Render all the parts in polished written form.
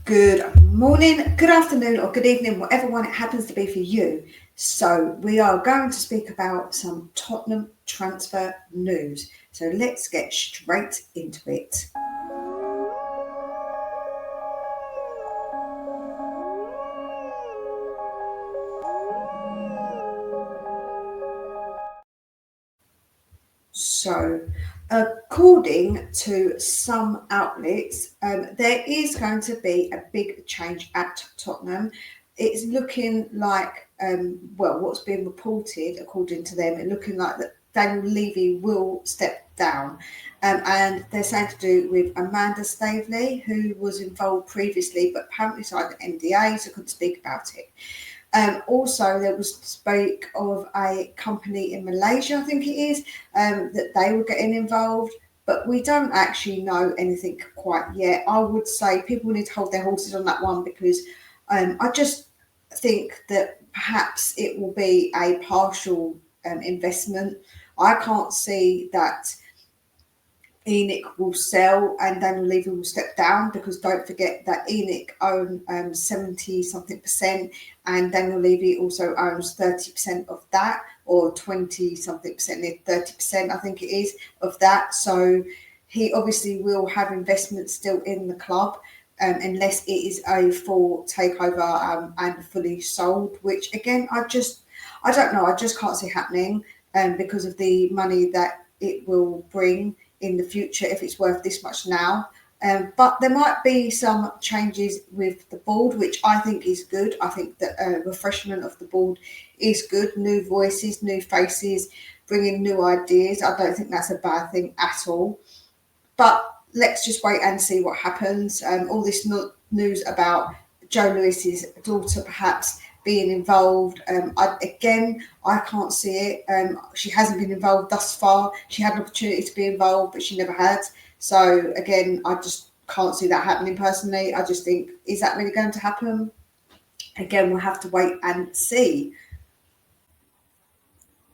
Good morning, good afternoon, or good evening, whatever one it happens to be for you. So, we are going to speak about some Tottenham transfer news. So, let's get straight into it. So, according to some outlets, there is going to be a big change at Tottenham. It's looking like, what's being reported, according to them, it's looking like that Daniel Levy will step down. And they're saying to do with Amanda Staveley, who was involved previously, but apparently signed an NDA, so couldn't speak about it. Also, there was speak of a company in Malaysia, I think it is, that they were getting involved, but we don't actually know anything quite yet. I would say people need to hold their horses on that one because I just think that perhaps it will be a partial investment. I can't see that ENIC will sell and Daniel Levy will step down, because don't forget that ENIC own 70 something percent and Daniel Levy also owns 30% of that, or 20 something percent, 30% I think it is of that. So he obviously will have investment still in the club, unless it is a full takeover and fully sold, which again I don't know, I just can't see happening because of the money that it will bring in the future if it's worth this much now. But there might be some changes with the board, which I think is good. I think that refreshment of the board is good. New voices, new faces, bringing new ideas. I don't think that's a bad thing at all. But let's just wait and see what happens. All this news about Joe Lewis's daughter perhaps being involved. I can't see it. She hasn't been involved thus far. She had an opportunity to be involved, but she never had. So again, I just can't see that happening personally. I just think, is that really going to happen? Again, we'll have to wait and see.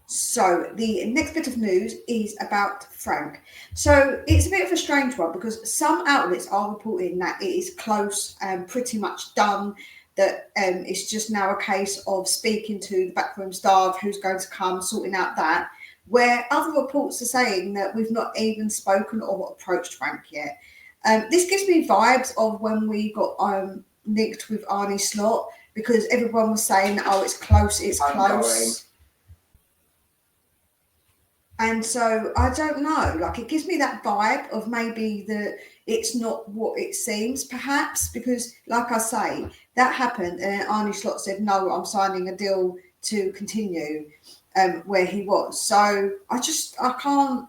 So the next bit of news is about Frank. So it's a bit of a strange one because some outlets are reporting that it is close and pretty much done, that it's just now a case of speaking to the backroom staff who's going to come, sorting out that, where other reports are saying that we've not even spoken or approached Frank yet. This gives me vibes of when we got linked with Arnie Slot, because everyone was saying, oh, it's close, it's close. And so I don't know, like it gives me that vibe of maybe that it's not what it seems, perhaps, because like I say, that happened and Arnie Slot said, no, I'm signing a deal to continue where he was. So I can't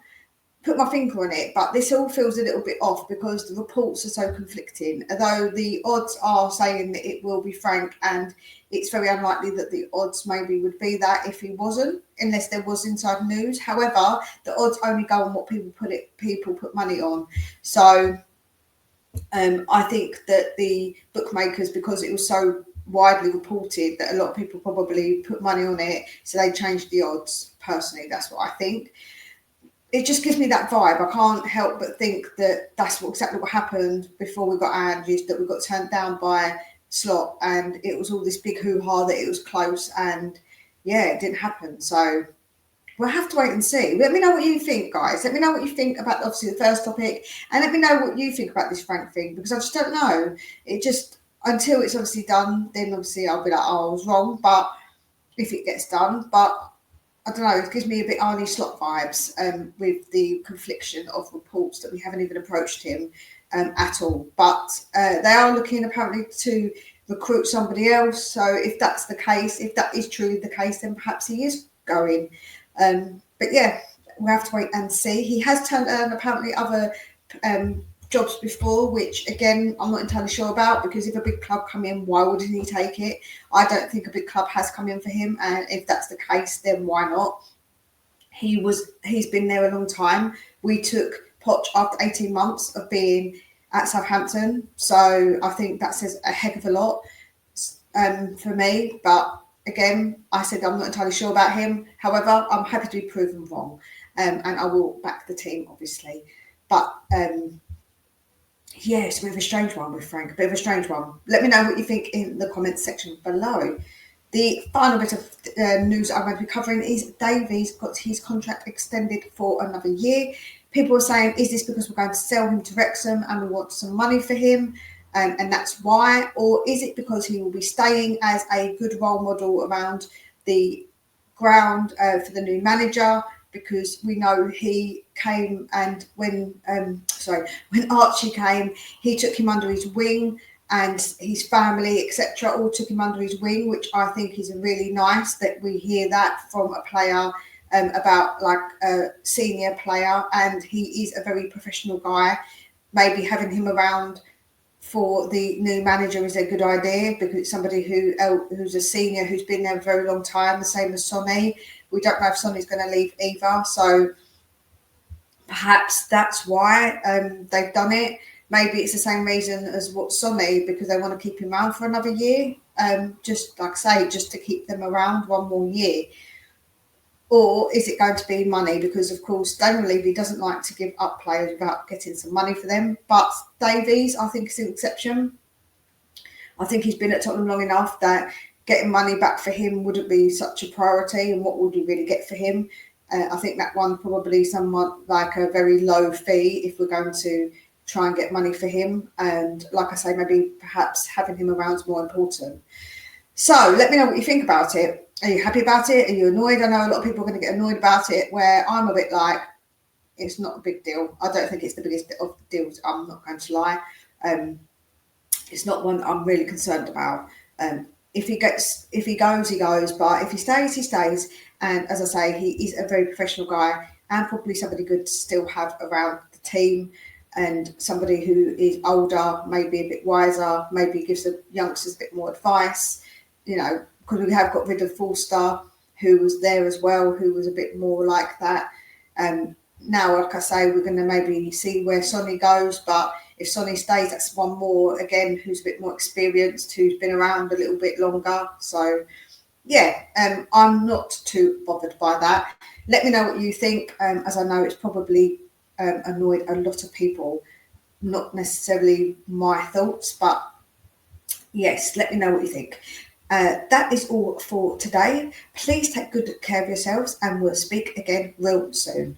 put my finger on it, but this all feels a little bit off because the reports are so conflicting. Although the odds are saying that it will be Frank, and it's very unlikely that the odds maybe would be that if he wasn't, unless there was inside news. However, the odds only go on what people put money on. So I think that the bookmakers, because it was so widely reported, that a lot of people probably put money on it, so they changed the odds. Personally, that's what I think. It just gives me that vibe. I can't help but think that that's exactly what happened before we got Andrews, that we got turned down by Slot, and it was all this big hoo-ha that it was close, and yeah, it didn't happen. So we'll have to wait and see. Let me know what you think, guys. Let me know what you think about, obviously, the first topic, and let me know what you think about this Frank thing, because I just don't know. It just, until it's obviously done, then obviously I'll be like, oh, I was wrong, but if it gets done, but I don't know, it gives me a bit Arnie Slot vibes with the confliction of reports that we haven't even approached him at all. But they are looking apparently to recruit somebody else. So if that's the case, if that is truly the case, then perhaps he is going. But yeah, we'll have to wait and see. He has turned down apparently other jobs before, which again I'm not entirely sure about, because if a big club come in, why wouldn't he take it? I don't think a big club has come in for him, and if that's the case, then why not? He's been there a long time. We took Poch after 18 months of being at Southampton, so I think that says a heck of a lot for me. But again, I said I'm not entirely sure about him. However, I'm happy to be proven wrong, and I will back the team, obviously. But Yes, a bit of a strange one with Frank, a bit of a strange one. Let me know what you think in the comments section below. The final bit of news I'm going to be covering is Davies got his contract extended for another year. People are saying, is this because we're going to sell him to Wrexham and we want some money for him? And that's why? Or is it because he will be staying as a good role model around the ground for the new manager? Because we know he came, and when Archie came, he took him under his wing, and his family, etc., all took him under his wing, which I think is really nice that we hear that from a player, about like a senior player, and he is a very professional guy. Maybe having him around for the new manager is a good idea, because it's somebody who's a senior, who's been there a very long time, the same as Sonny. We don't know if Sonny's going to leave either, so perhaps that's why they've done it. Maybe it's the same reason as what Sonny, because they want to keep him around for another year, just like I say, just to keep them around one more year. Or is it going to be money? Because, of course, Daniel Levy doesn't like to give up players without getting some money for them. But Davies, I think, is an exception. I think he's been at Tottenham long enough that getting money back for him wouldn't be such a priority. And what would you really get for him? I think that one probably somewhat like a very low fee if we're going to try and get money for him. And like I say, maybe perhaps having him around is more important. So let me know what you think about it. Are you happy about it? Are you annoyed? I know a lot of people are going to get annoyed about it, where I'm a bit like, it's not a big deal. I don't think it's the biggest of the deals. I'm not going to lie. It's not one I'm really concerned about. If he goes, he goes. But if he stays, he stays. And as I say, he is a very professional guy, and probably somebody good to still have around the team, and somebody who is older, maybe a bit wiser, maybe gives the youngsters a bit more advice, because we have got rid of Forster, who was there as well, who was a bit more like that. Now, like I say, we're going to maybe see where Sonny goes, but if Sonny stays, that's one more, again, who's a bit more experienced, who's been around a little bit longer. So, yeah, I'm not too bothered by that. Let me know what you think, as I know it's probably annoyed a lot of people, not necessarily my thoughts, but yes, let me know what you think. That is all for today. Please take good care of yourselves, and we'll speak again real soon.